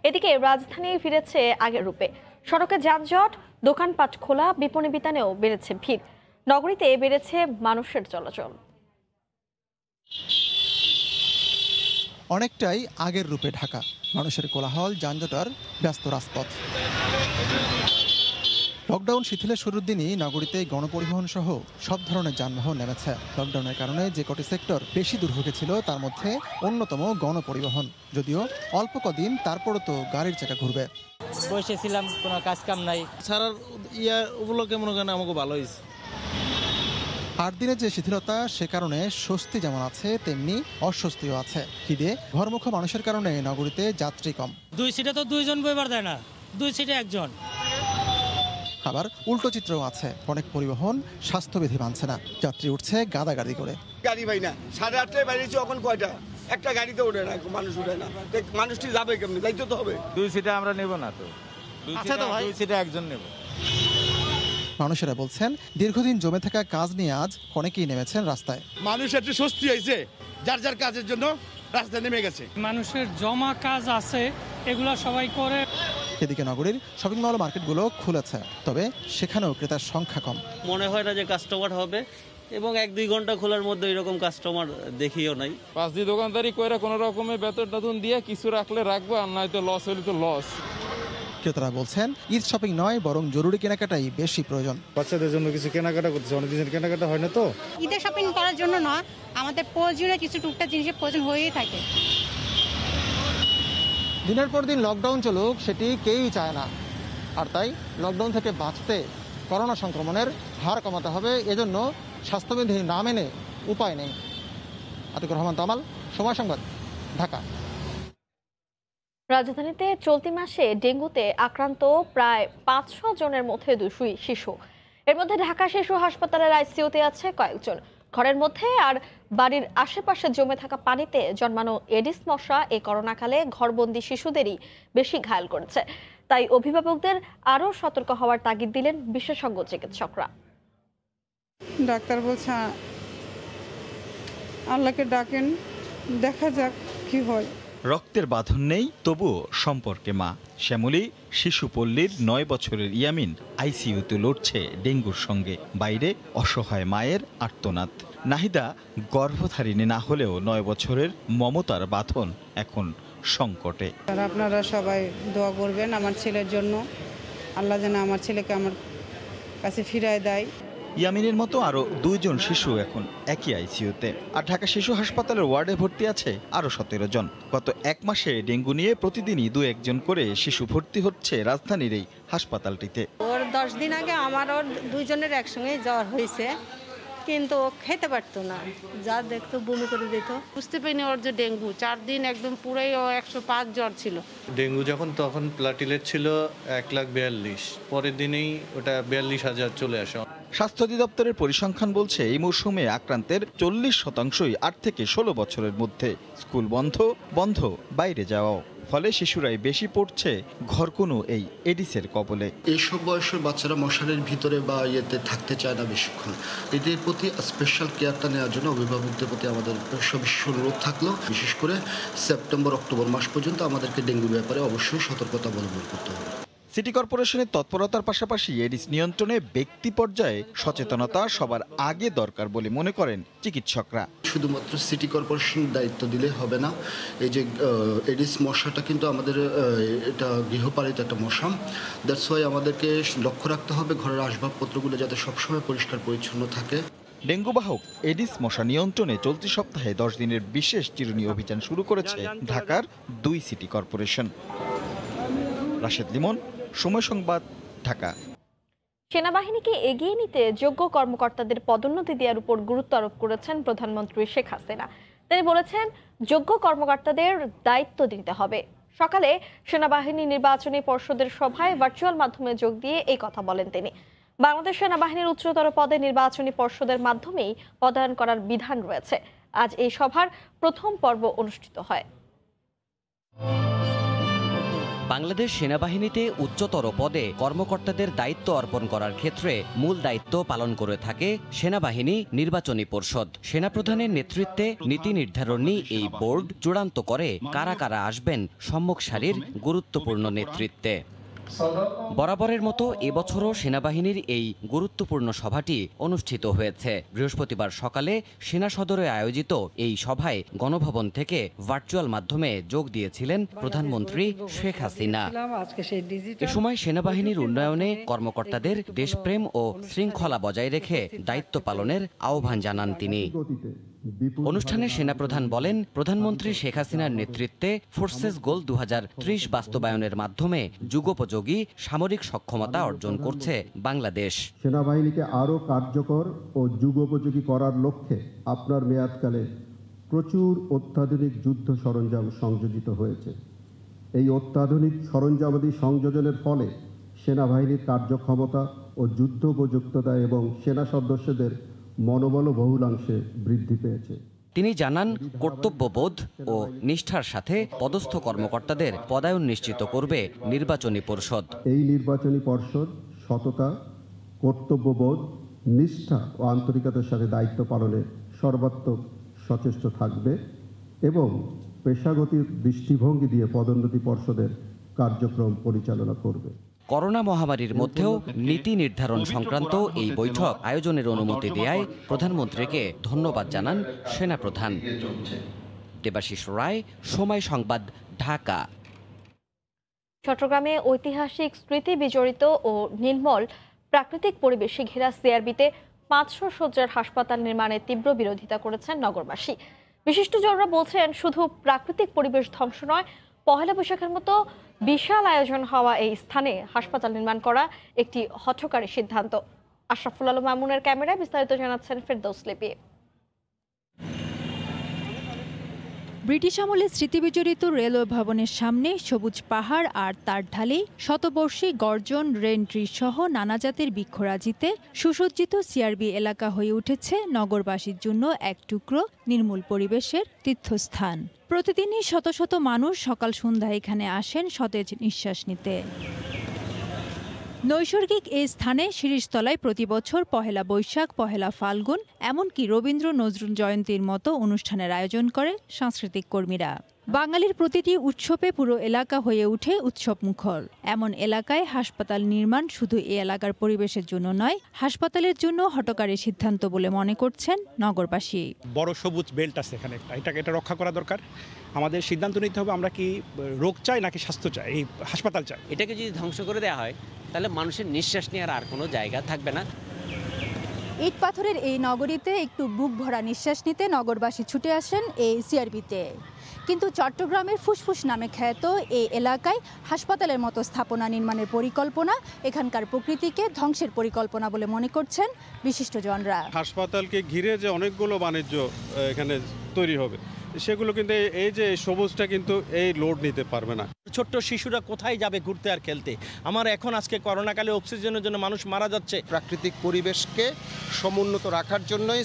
Speaker 1: এদিকে রাজধানী ফিরেছে আগের রূপে, সড়কে যানজট, দোকানপাট খোলা, বিপণী বিতানেও বেড়েছে ভিড়, নগরীতে বেড়েছে মানুষের চলাচল।
Speaker 2: অনেকটাই আগের রূপে ঢাকা, মানুষের কোলাহল, যানজট আর ব্যস্ত রাজপথ। লকডাউন শিথিলের শুরুর দিনই নগরীতে গণপরিবহন সহ সব ধরনের যানবাহন নেমেছে। লকডাউনের কারণে যে কটি সেক্টর বেশি দুর্ভোগে ছিল তার মধ্যে অন্যতম গণপরিবহন। যদিও অল্প কদিন, তারপরও তো গাড়ির চাকা ঘুরবে।
Speaker 20: বসেছিলাম, কোনো কাজ কাম নাই,
Speaker 3: সারার উপলক্ষে মনে করেন আমাকে ভালো হয়েছে।
Speaker 2: 8 দিনের যে শিথিলতা, সে কারণে স্বস্তি যেমন আছে তেমনি অস্বস্তিও আছে। খিদে ঘরমুখ মানুষের কারণে নগরীতে যাত্রী কম।
Speaker 22: 2 সিটে তো 2 জন বইবার দেয় না, 2 সিটে 1 জন।
Speaker 2: আবার উল্টো চিত্রও আছে, অনেক পরিবহন স্বাস্থ্যবিধি মানছে না, যাত্রী উঠছে গাদাগাদি করে।
Speaker 4: গাড়ি পাই না, 8:30টায় বাইরেছি, এখন কয়টা? একটা গাড়িতে ওঠে না, মানুষ উঠে না, মানুষটি যাবে কেমনি? যাইতে তো হবে। 2 সিটে আমরা নেব না, তো 2 সিটে 1 জন নেব।
Speaker 2: মানুষেরা বলছেন দীর্ঘদিন জমে থাকা কাজ নিয়ে আজ অনেকেই নেমেছেন রাস্তায়।
Speaker 4: মানুষ একটু স্বস্তি হয়েছে, যার যার কাজের জন্য রাস্তায় নেমে গেছে।
Speaker 22: মানুষের জমা কাজ আছে, এগুলো সবাই করে।
Speaker 2: এদিকে নগরীর শপিং মল, মার্কেটগুলো খুলেছে, তবে সেখানেও ক্রেতার সংখ্যা কম।
Speaker 8: মনে হয় না যে কাস্টমার হবে, এবং 1-2 ঘন্টা খোলার মধ্যে এরকম কাস্টমার দেখিও নাই।
Speaker 9: 5 দিন দোকানদারি করে কোনো রকমের বেতন টেতন দিয়ে কিছু রাখলে রাখবো, আর নয়তো লস হলে তো লস।
Speaker 2: বিক্রেতারা বলছেন ঈদ শপিং নয় বরং জরুরি কেনাকাটাই বেশি প্রয়োজন।
Speaker 11: বাচ্চাদের জন্য কিছু কেনাকাটা করতেছে, অনেক দিনের কেনাকাটা হয় না তো।
Speaker 16: ঈদের শপিং করার জন্য নয়, আমাদের প্রয়োজনীয় কিছু টুকটাক জিনিসের প্রয়োজন হয়েই থাকে।
Speaker 2: দিনের পর দিন লকডাউন চলুক সেটি কেউই চায় না, আর তাই লকডাউন থেকে বাঁচতে করোনা সংক্রমণের হার কমাতে হবে। এজন্য স্বাস্থ্যবিধি না মেনে উপায় নেই। আতিকুর রহমান তামাল, সময় সংবাদ, ঢাকা।
Speaker 1: রাজধানীতে চলতি মাসে ডেঙ্গুতে আক্রান্ত প্রায় 500 জনের মধ্যে 200 শিশু। এর মধ্যে ঢাকা শিশু হাসপাতালের আইসিইউতে আছে কয়েকজন। ঘরের মধ্যে আর বাড়ির আশেপাশে জমে থাকা পানিতে জন্মানো এডিস মশা এই করোনাকালে ঘরবন্দি শিশুদেরই বেশি ঘায়েল করেছে। তাই অভিভাবকদের আরও সতর্ক হওয়ার তাগিদ দিলেন বিশেষজ্ঞ চিকিৎসকরা।
Speaker 16: ডাক্তার বলছে আল্লাহকে ডাকেন, দেখা যাক কি হয়।
Speaker 5: রক্তের বাঁধন নেই, তবুও সম্পর্কে মা। শ্যামলী শিশুপল্লীর 9 বছরের ইয়ামিন আইসিইউতে লড়ছে ডেঙ্গুর সঙ্গে। বাইরে অসহায় মায়ের আর্তনাদ। নাহিদা গর্ভধারিণী না হলেও 9 বছরের মমতার বাঁধন এখন সংকটে।
Speaker 16: আপনারা সবাই দোয়া করবেন আমার ছেলের জন্য, আল্লাহ যেন আমার ছেলেকে আমার কাছে ফিরায় দেয়।
Speaker 5: ইয়ামিনের মতো আরও 2 জন শিশু এখন একই আইসিইউতে। আর ঢাকা শিশু হাসপাতালের ওয়ার্ডে ভর্তি আছে আরও 17 জন। গত 1 মাসে ডেঙ্গু নিয়ে প্রতিদিনই 2-1 জন করে শিশু ভর্তি হচ্ছে রাজধানীর এই হাসপাতালটিতে।
Speaker 7: ওর 10 দিন আগে আমার ওর 2 জনের একসঙ্গে জ্বর হয়েছে, কিন্তু ও খেতে পারতো না, যা দেখতো বমি করে দিত।
Speaker 9: বুঝতে পারিনি ওর যে ডেঙ্গু। 4 দিন একদম পুরাই ও 105 জ্বর ছিল।
Speaker 10: ডেঙ্গু তখন প্লাটিলেট ছিল 1,42,000, পরের দিনেই ওটা 42,000 চলে আসে।
Speaker 5: স্বাস্থ্য অধিদপ্তরের পরিসংখ্যান বলছে এই মৌসুমে আক্রান্তের 40%ই 8 থেকে 16 বছরের মধ্যে। স্কুল বন্ধ বাইরে যাওয়াও, ফলে শিশুরাই বেশি পড়ছে ঘরকুনো এই এডিসের কবলে।
Speaker 14: এইসব বয়সের বাচ্চারা মশারির ভিতরে বা ইয়েতে থাকতে চায় না বেশিক্ষণ। এদের প্রতি স্পেশাল কেয়ারটা নেওয়ার জন্য অভিভাবকদের প্রতি আমাদের সবিশেষ অনুরোধ থাকলো। বিশেষ করে সেপ্টেম্বর-অক্টোবর মাস পর্যন্ত আমাদেরকে ডেঙ্গুর ব্যাপারে অবশ্যই সতর্কতা অবলম্বন করতে হবে।
Speaker 5: সিটি কর্পোরেশনের তৎপরতার পাশাপাশি এডিস নিয়ন্ত্রণে ব্যক্তি পর্যায়ে সচেতনতা সবার আগে দরকার বলে মনে করেন চিকিৎসকরা।
Speaker 14: শুধুমাত্র সিটি কর্পোরেশন দায়িত্ব দিলে হবে না। এই যে এডিস মশাটা কিন্তু আমাদের এটা গৃহপালিত একটা মশা। দ্যাটস ওয়াই আমাদেরকে লক্ষ্য রাখতে হবে ঘরের আসবাবপত্রগুলো যাতে সবসময় পরিষ্কার পরিচ্ছন্ন থাকে।
Speaker 5: ডেঙ্গু বাহক এডিস মশা নিয়ন্ত্রণে চলতি সপ্তাহে 10 দিনের বিশেষ চিরুনি অভিযান শুরু করেছে ঢাকার 2 সিটি কর্পোরেশন। রাশেদ লিমন, সময় সংবাদ, ঢাকা।
Speaker 1: সেনাবাহিনীকে এগিয়ে নিতে যোগ্য কর্মকর্তাদের পদোন্নতি দেওয়ার উপর গুরুত্ব আরোপ করেছেন প্রধানমন্ত্রী শেখ হাসিনা। তিনি বলেছেন যোগ্য কর্মকর্তাদের দায়িত্ব দিতে হবে। সকালে সেনাবাহিনী নির্বাচনী পর্ষদের সভায় ভার্চুয়াল মাধ্যমে যোগ দিয়ে এই কথা বলেন তিনি। বাংলাদেশ সেনাবাহিনীর উচ্চতর পদে নির্বাচনী পর্ষদের মাধ্যমেই পদায়ন করার বিধান রয়েছে। আজ এই সভার প্রথম পর্ব অনুষ্ঠিত হয়।
Speaker 26: বাংলাদেশ সেনাবাহিনীতে উচ্চতর পদে কর্মকর্তাদের দায়িত্ব অর্পণ করার ক্ষেত্রে মূল দায়িত্ব পালন করে থাকে সেনাবাহিনী নির্বাচনী পর্ষদ। সেনাপ্রধানের নেতৃত্বে নীতি নির্ধারণী এই বোর্ড চূড়ান্ত করে কারা কারা আসবেন সম্মুখ সারির গুরুত্বপূর্ণ নেতৃত্বে। বরাবরের মতো এবছরও সেনাবাহিনীর এই গুরুত্বপূর্ণ সভাটি অনুষ্ঠিত হয়েছে। বৃহস্পতিবার সকালে সেনা সদরে আয়োজিত এই সভায় গণভবন থেকে ভার্চুয়াল মাধ্যমে যোগ দিয়েছিলেন প্রধানমন্ত্রী শেখ হাসিনা। এ সময় সেনাবাহিনীর উন্নয়নে কর্মকর্তাদের দেশপ্রেম ও শৃঙ্খলা বজায় রেখে দায়িত্ব পালনের আহ্বান জানান তিনি। অনুষ্ঠানে সেনাপ্রধান বলেন, প্রধানমন্ত্রী শেখ হাসিনার নেতৃত্বে ফোর্সেস গোল 2030 বাস্তবায়নের মাধ্যমে যুগোপযোগী সামরিক সক্ষমতা অর্জন করছে বাংলাদেশ।
Speaker 27: সেনাবাহিনীকে আরও কার্যকর ও যুগোপযোগী করার লক্ষ্যে আপনার মেয়াদকালে প্রচুর অত্যাধুনিক যুদ্ধ সরঞ্জাম সংযোজিত হয়েছে। এই অত্যাধুনিক সরঞ্জামাদি সংযোজনের ফলে সেনাবাহিনীর কার্যক্ষমতা ও যুদ্ধোপযুক্ততা এবং সেনা সদস্যদের মনোবল বহুলাংশে বৃদ্ধি পেয়েছে।
Speaker 26: তিনি জানান, কর্তব্যবোধ ও নিষ্ঠার সাথে পদস্থ কর্মকর্তাদের পদায়ন নিশ্চিত করবে নির্বাচনী পর্ষদ।
Speaker 27: এই নির্বাচনী পর্ষদ সততা, কর্তব্যবোধ, নিষ্ঠা ও আন্তরিকতার সাথে দায়িত্ব পালনে সর্বাত্মক সচেষ্ট থাকবে এবং পেশাগত দৃষ্টিভঙ্গি দিয়ে পদোন্নতি পর্ষদের কার্যক্রম পরিচালনা করবে।
Speaker 26: করোনা মহামারীর মধ্যেও নীতি নির্ধারণ সংক্রান্ত এই বৈঠক আয়োজনের অনুমতি দেয়ায় প্রধানমন্ত্রীকে ধন্যবাদ জানান সেনাপ্রধান। দেবাশিস রায়, সময় সংবাদ, ঢাকা।
Speaker 1: চট্টগ্রামে ঐতিহাসিক স্মৃতি বিজড়িত ও নির্মল প্রাকৃতিক পরিবেশে ঘেরা সিআরবিতে 500 শয্যার হাসপাতাল নির্মাণের তীব্র বিরোধিতা করেছেন নগরবাসী। বিশিষ্টজনরা বলছেন, শুধু প্রাকৃতিক পরিবেশ ধ্বংস নয়, পহেলা বৈশাখের মতো বিশাল আয়োজন হওয়া এই স্থানে হাসপাতাল নির্মাণ করা একটি হঠকারী সিদ্ধান্ত। আশরাফুল আলম মামুনের ক্যামেরায় বিস্তারিত জানাচ্ছেন ফেরদৌস লিপি।
Speaker 6: ব্রিটিশ আমলে স্মৃতিবিজড়িত রেলওয়ে ভবনের সামনে সবুজ পাহাড় আর তার ঢালে শতবর্ষী গর্জন, রেন ট্রি সহ নানা জাতের বৃক্ষরাজিতে সুসজ্জিত সিআরবি এলাকা হয়ে উঠেছে নগরবাসীর জন্য এক টুকরো নির্মূল পরিবেশের তীর্থস্থান। প্রতিদিনই শত শত মানুষ সকাল সন্ধ্যা এখানে আসেন সতেজ নিঃশ্বাস নিতে। নৈসর্গিক এই স্থানে শিরীষতলায় প্রতি বছর পহেলা বৈশাখ, পহেলা ফাল্গুন, এমনকি রবীন্দ্র নজরুল জয়ন্তীর মতো অনুষ্ঠানের আয়োজন করে সাংস্কৃতিক কর্মীরা। বাঙালির প্রতিটি উৎসবে পুরো এলাকা হয়ে ওঠে উৎসব মুখর। এমন এলাকায় হাসপাতাল নির্মাণ শুধু এই এলাকার পরিবেশের জন্য নয়, হাসপাতালের জন্য হঠকারী সিদ্ধান্ত বলে মনে করছেন নগরবাসী।
Speaker 12: বড় সবুজ বেল্ট আছে এখানে, এটা রক্ষা করা দরকার। আমাদের সিদ্ধান্ত নিতে হবে, আমরা কি রোগ চাই নাকি স্বাস্থ্য চাই, এই হাসপাতাল চাই।
Speaker 20: এটাকে যদি ধ্বংস করে দেওয়া হয় তাহলে মানুষের নিঃশ্বাস নেওয়ার আর কোনো জায়গা থাকবে না।
Speaker 6: ইট পাথরের এই নগরীতে একটু বুক ভরা নিঃশ্বাস নিতে নগরবাসী ছুটে আসেন এই সিআরবিতে। কিন্তু চট্টগ্রামের ফুসফুস নামে খ্যাত এই এলাকায় হাসপাতালের মতো স্থাপনা নির্মাণের পরিকল্পনা এখানকার প্রকৃতিকে ধ্বংসের পরিকল্পনা বলে মনে করছেন বিশিষ্টজনরা।
Speaker 13: হাসপাতালকে ঘিরে যে অনেকগুলো বাণিজ্য এখানে তৈরি হবে, সেগুলো কিন্তু এই যে সবুজটা কিন্তু এই লোড নিতে পারবে না।
Speaker 3: ছোট্ট শিশুরা কোথায় যাবে ঘুরতে আর খেলতে? আমার এখন আজকে করোনাকালে অক্সিজেনের জন্য মানুষ মারা যাচ্ছে।
Speaker 15: প্রাকৃতিক পরিবেশকে সমুন্নত রাখার জন্যই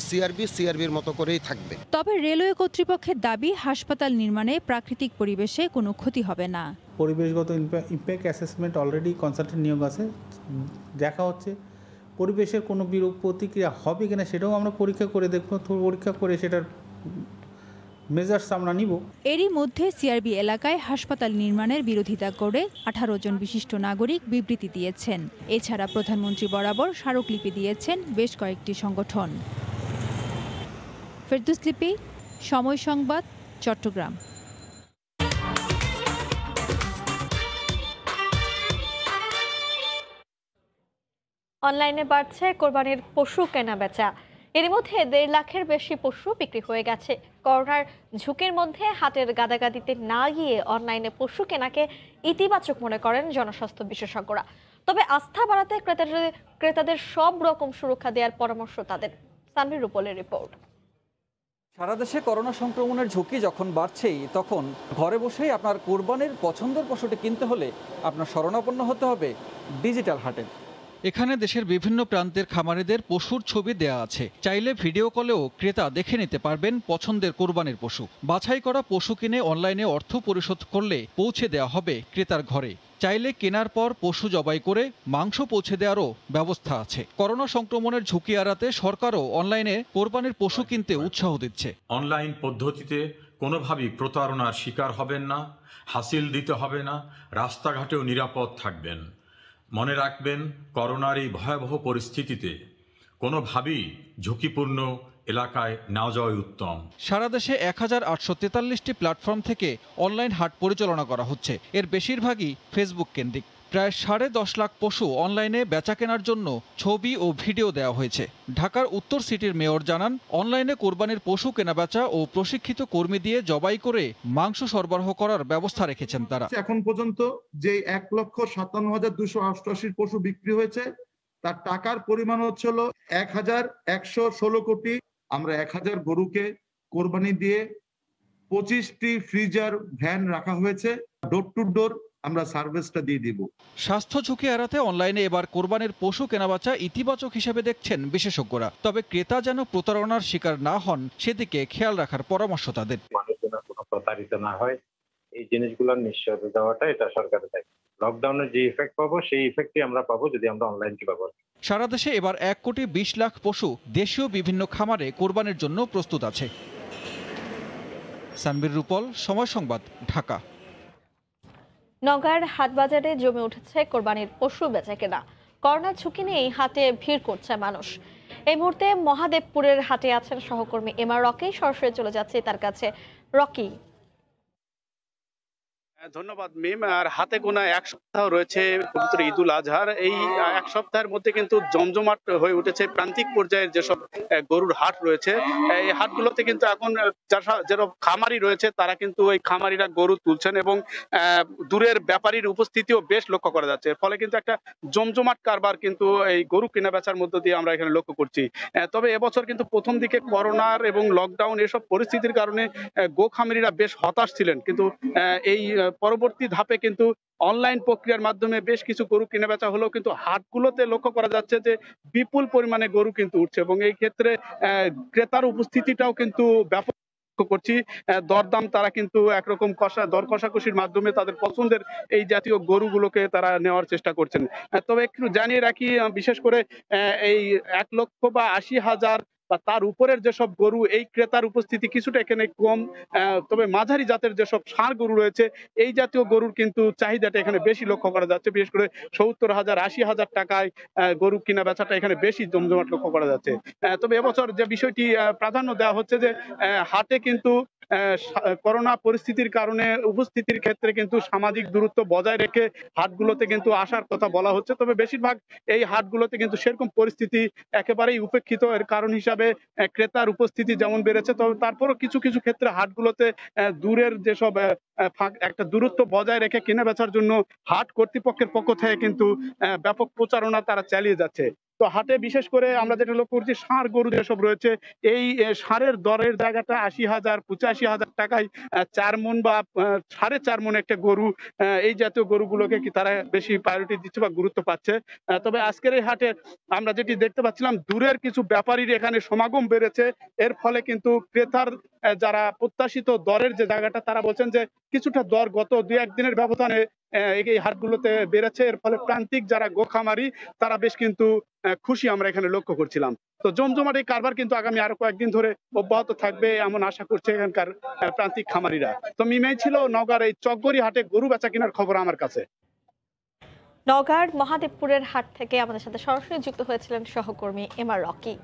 Speaker 15: সিআরবির মতো করেই থাকবে।
Speaker 6: তবে রেলওয়ে কর্তৃপক্ষের দাবি, হাসপাতাল নির্মাণে প্রাকৃতিক পরিবেশে কোনো ক্ষতি হবে না।
Speaker 17: পরিবেশগত ইমপ্যাক্ট অ্যাসেসমেন্ট অলরেডি কনসালটেন্ট নিয়োগ আছে, দেখা হচ্ছে পরিবেশের কোনো বিরূপ প্রতিক্রিয়া হবে কিনা সেটাও আমরা পরীক্ষা করে দেখব। পরীক্ষা করে সেটার মেজার্স আমরা নিব।
Speaker 6: এরই মধ্যে সিআরবি এলাকায় হাসপাতাল নির্মাণের বিরোধিতা করে 18 জন বিশিষ্ট নাগরিক বিবৃতি দিয়েছেন। এছাড়া প্রধানমন্ত্রী বরাবর স্মারকলিপি দিয়েছেন বেশ কয়েকটি সংগঠন। ফেরদৌস লিপি, সময় সংবাদ, চট্টগ্রাম।
Speaker 1: অনলাইনে বাড়ছে কোরবানির পশু কেনা বেচা। এর মধ্যে 1.5 লাখের বেশি পশু বিক্রি হয়ে গেছে। করোনার ঝুঁকির মধ্যে হাটের গাদাগাদিতে না গিয়ে অনলাইনে পশু কেনাকে ইতিবাচক মনে করেন জনস্বাস্থ্য বিশেষজ্ঞরা। তবে আস্থা বাড়াতে ক্রেতাদের সব রকম সুরক্ষা দেওয়ার পরামর্শ তাদের। সানভীর রূপলের রিপোর্ট।
Speaker 19: সারা দেশে করোনা সংক্রমণের ঝুঁকি যখন বাড়ছেই, তখন ঘরে বসেই আপনার কোরবানির পছন্দের পশুটি কিনতে হলে আপনার শরণাপন্ন হতে হবে ডিজিটাল হাটে।
Speaker 5: এখানে দেশের বিভিন্ন প্রান্তের খামারিদের পশুর ছবি দেয়া আছে। চাইলে ভিডিও কলেও ক্রেতা দেখে নিতে পারবেন পছন্দের কোরবানির পশু। বাছাই করা পশু কিনে অনলাইনে অর্থ পরিশোধ করলে পৌঁছে দেওয়া হবে ক্রেতার ঘরে। চাইলে কেনার পর পশু জবাই করে মাংস পৌঁছে দেওয়ারও ব্যবস্থা আছে। করোনা সংক্রমণের ঝুঁকি এড়াতে সরকারও অনলাইনে কোরবানির পশু কিনতে উৎসাহ দিচ্ছে।
Speaker 21: অনলাইন পদ্ধতিতে কোনোভাবেই প্রতারণার শিকার হবেন না, হাসিল দিতে হবে না, রাস্তাঘাটেও নিরাপদ থাকবেন। মনে রাখবেন, করোনার এই ভয়াবহ পরিস্থিতিতে কোনোভাবেই ঝুঁকিপূর্ণ এলাকায় না যাওয়াই উত্তম।
Speaker 5: সারা দেশে 1843টি প্ল্যাটফর্ম থেকে অনলাইন হাট পরিচালনা করা হচ্ছে। এর বেশিরভাগই ফেসবুক কেন্দ্রিক। প্রায় 10.5 লাখ পশু অনলাইনে বেচা কেনার জন্য ছবি ও ভিডিও দেওয়া হয়েছে। ঢাকার উত্তর সিটির মেয়র জানান, অনলাইনে কোরবানির পশু কেনাবেচা ও প্রশিক্ষিত কর্মী দিয়ে জবাই করে মাংস সরবরাহ করার ব্যবস্থা রেখেছেন তারা।
Speaker 28: এখন পর্যন্ত যে 1,57,288 পশু বিক্রি হয়েছে, তার টাকার পরিমাণ হচ্ছে 1,116 কোটি। আমরা 1000 গরুকে কোরবানি দিয়ে 25টি ফ্রিজার ভ্যান রাখা হয়েছে। ডোর টু ডোর আমরা সার্ভিসটা দিয়ে দিব।
Speaker 5: স্বাস্থ্য ঝুঁকি এড়াতে অনলাইনে এবার কোরবানির পশু কেনাবেচা ইতিবাচক হিসেবে দেখছেন বিশেষজ্ঞরা। তবে ক্রেতা যেন প্রতারণার শিকার না হন, সেদিকে খেয়াল রাখার পরামর্শ তাদের।
Speaker 29: মানুষ যেন কোনো প্রতারিত না হয়, এই জিনিসগুলোর নিশ্চয়তা দেওয়াটা এটা সরকারের দায়িত্ব। লকডাউনের যে ইফেক্ট পাবো, সেই ইফেক্টই আমরা পাবো যদি আমরা অনলাইনকে ব্যবহার করি।
Speaker 5: সারা দেশে এবার 1,20 লাখ পশু দেশীয় বিভিন্ন খামারে কোরবানির জন্য প্রস্তুত আছে। সানভীর রূপল, সময় সংবাদ, ঢাকা।
Speaker 1: নওগাঁর হাটবাজারে জমে উঠেছে কোরবানির পশু বেচাকেনা। করোনার ঝুঁকি নিয়ে হাটে ভিড় করছে মানুষ। এই মুহূর্তে মহাদেবপুরের হাটে আছেন সহকর্মী এমআর রকি। সরাসরি চলে যাচ্ছে তার কাছে। রকি,
Speaker 2: ধন্যবাদ মিম। আর হাতে গোনা এক সপ্তাহ রয়েছে পবিত্র ঈদুল আজহার। এই এক সপ্তাহের মধ্যে কিন্তু জমজমাট হয়ে উঠেছে প্রান্তিক পর্যায়ের যেসব গরুর হাট রয়েছে। এই হাটগুলোতে কিন্তু এখন যারা খামারি রয়েছে তারা কিন্তু এই খামারিরা গরু তুলছেন এবং দূরের ব্যাপারীর উপস্থিতিও বেশ লক্ষ্য করা যাচ্ছে। ফলে কিন্তু একটা জমজমাট কারবার কিন্তু এই গরু কেনা বেচার মধ্য দিয়ে আমরা এখানে লক্ষ্য করছি। তবে এবছর কিন্তু প্রথম দিকে করোনার এবং লকডাউন এসব পরিস্থিতির কারণে গো খামারিরা বেশ হতাশ ছিলেন, কিন্তু এই পরবর্তী ধাপে কিন্তু অনলাইন প্রক্রিয়ার মাধ্যমে বেশ কিছু গরু কেনা বেচা হলেও কিন্তু হাটগুলোতে লক্ষ্য করা যাচ্ছে যে বিপুল পরিমাণে গরু কিন্তু উঠছে এবং এই ক্ষেত্রে ক্রেতার উপস্থিতিটাও কিন্তু ব্যাপক করছি। দরদাম তারা কিন্তু একরকম দর কষাকষির মাধ্যমে তাদের পছন্দের এই জাতীয় গরুগুলোকে তারা নেওয়ার চেষ্টা করছেন। তবে একটু জানিয়ে রাখি, বিশেষ করে এই 1,80,000 বা তার উপরের যেসব গরু এই ক্রেতার উপস্থিতি কিছুটা এখানে কম। তবে মাঝারি জাতের যেসব ষাঁড় গরু রয়েছে এই জাতীয় গরুর কিন্তু চাহিদাটা এখানে বেশি লক্ষ্য করা যাচ্ছে। বিশেষ করে 70,000 80,000 টাকায় গরু কিনা বেচাটা এখানে বেশি জমজমাট লক্ষ্য করা যাচ্ছে। তবে এবছর যে বিষয়টি প্রাধান্য দেওয়া হচ্ছে যে হাটে কিন্তু করোনা পরিস্থিতির কারণে উপস্থিতির ক্ষেত্রে কিন্তু সামাজিক দূরত্ব বজায় রেখে হাটগুলোতে কিন্তু আসার কথা বলা হচ্ছে। তবে বেশিরভাগ এই হাটগুলোতে কিন্তু সেরকম পরিস্থিতি একেবারেই উপেক্ষিত। এর কারণ হিসাবে ক্রেতার উপস্থিতি যেমন বেড়েছে, তবে তারপরও কিছু কিছু ক্ষেত্রে হাটগুলোতে দূরের যেসব একটা দূরত্ব বজায় রেখে কেনা বেচার জন্য হাট কর্তৃপক্ষের পক্ষ থেকে কিন্তু ব্যাপক প্রচারণা তারা চালিয়ে যাচ্ছে। তো হাটে বিশেষ করে আমরা যেটা লক্ষ্য করছি, ষাঁড় গরু যেসব রয়েছে এই ষাঁড়ের দরের জায়গাটা 80,000 85,000 টাকায় 4 মণ বা 4.5 মণ একটা গরু, এই জাতীয় গরুগুলোকে কি তারা বেশি প্রায়োরিটি দিচ্ছে বা গুরুত্ব পাচ্ছে। তবে আজকের এই হাটে আমরা যেটি দেখতে পাচ্ছিলাম, দূরের কিছু ব্যাপারীর এখানে সমাগম বেড়েছে। এর ফলে কিন্তু ক্রেতার যারা প্রত্যাশিত দরের যে জায়গাটা, তারা বলছেন যে কিছুটা দর গত 2-1 দিনের ব্যবধানে এই হাটগুলোতে বেড়েছে। এর ফলে প্রান্তিক যারা গোখামারি তারা বেশ কিন্তু খুশি আমরা এখানে লক্ষ্য করছিলাম। তো জমজমাট এই কারবার কিন্তু আগামী আরো কয়েকদিন ধরে অব্যাহত থাকবে এমন আশা করছে এখানকার প্রান্তিক খামারিরা। তো মিমেই ছিল নওগাঁর এই চকগড়ি হাটে গরু বেচা কেনার খবর আমার কাছে।
Speaker 1: নওগাঁর মহাদেবপুরের হাট থেকে আমাদের সাথে সরাসরি যুক্ত হয়েছিলেন সহকর্মী এমআর রকি।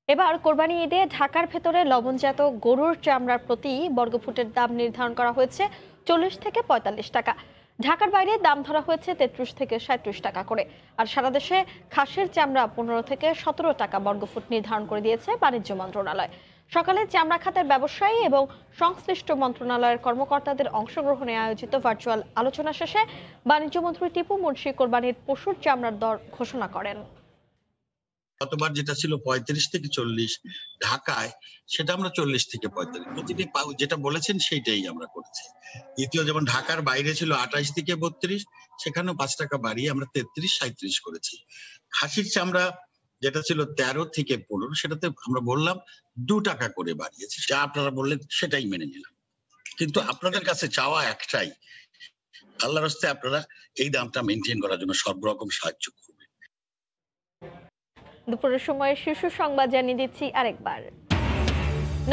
Speaker 1: এবার কোরবানি ঈদে ঢাকার ভেতরে লবণজাত গরুর চামড়ার প্রতি বর্গফুটের দাম নির্ধারণ করা হয়েছে 40 থেকে 45 টাকা। ঢাকার বাইরে দাম ধরা হয়েছে 33 থেকে 37 টাকা করে। আর সারা দেশে খাসির চামড়া 15 থেকে 17 টাকা বর্গফুট নির্ধারণ করে দিয়েছে বাণিজ্য মন্ত্রণালয়। সকালে চামড়া খাতের ব্যবসায়ী এবং সংশ্লিষ্ট মন্ত্রণালয়ের কর্মকর্তাদের অংশগ্রহণে আয়োজিত ভার্চুয়াল আলোচনা শেষে বাণিজ্যমন্ত্রী টিপু মুন্সি কোরবানির পশুর চামড়ার দর ঘোষণা করেন।
Speaker 4: গতবার যেটা ছিল 35 থেকে 40 ঢাকায়, সেটা আমরা 40 থেকে 45 প্রতিটি যেটা বলেছেন সেইটাই আমরা করছি। দ্বিতীয় যেমন ঢাকার বাইরে ছিল 28 থেকে 32, সেখানেও 5 টাকা বাড়িয়ে আমরা 33-37 করেছি। খাসির চামড়া যেটা ছিল 13 থেকে 15, সেটাতে আমরা বললাম 2 টাকা করে বাড়িয়েছি। যা আপনারা বললেন সেটাই মেনে নিলাম, কিন্তু আপনাদের কাছে চাওয়া একটাই, আল্লাহর রাস্তায় আপনারা এই দামটা মেনটেন করার জন্য সব রকম সাহায্য করবেন।
Speaker 1: দুপুরের সময় শীর্ষ সংবাদ জানিয়ে দিচ্ছি আরেকবার।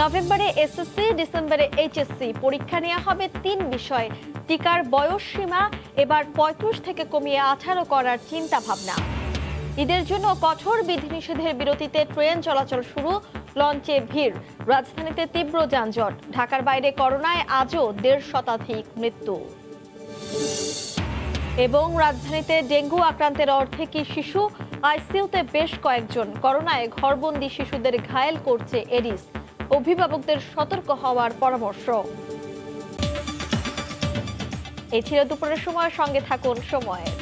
Speaker 1: নভেম্বরে এসএসসি, ডিসেম্বরে এইচএসসি পরীক্ষা নেওয়া হবে 3 বিষয়। টিকার বয়স সীমা এবার 35 থেকে কমিয়ে 18 করার চিন্তা ভাবনা। ঈদের জন্য কঠোর বিধিনিষেধের বিরতিতে ট্রেন চলাচল শুরু, লঞ্চে ভিড়। রাজধানীতে তীব্র যানজট। ঢাকার বাইরে করোনায় আজও 1.5 শতাধিক মৃত্যু। এবং রাজধানীতে ডেঙ্গু আক্রান্তের অর্ধেকই শিশু, আইসিইউতে বেশ কয়েকজন। করোনায় ঘরবন্দি শিশুদের ঘায়েল করছে এডিস। অভিভাবকদের সতর্ক হওয়ার পরামর্শ। এই ছিল দুপুরের সময়, সঙ্গে থাকুন সময়ের।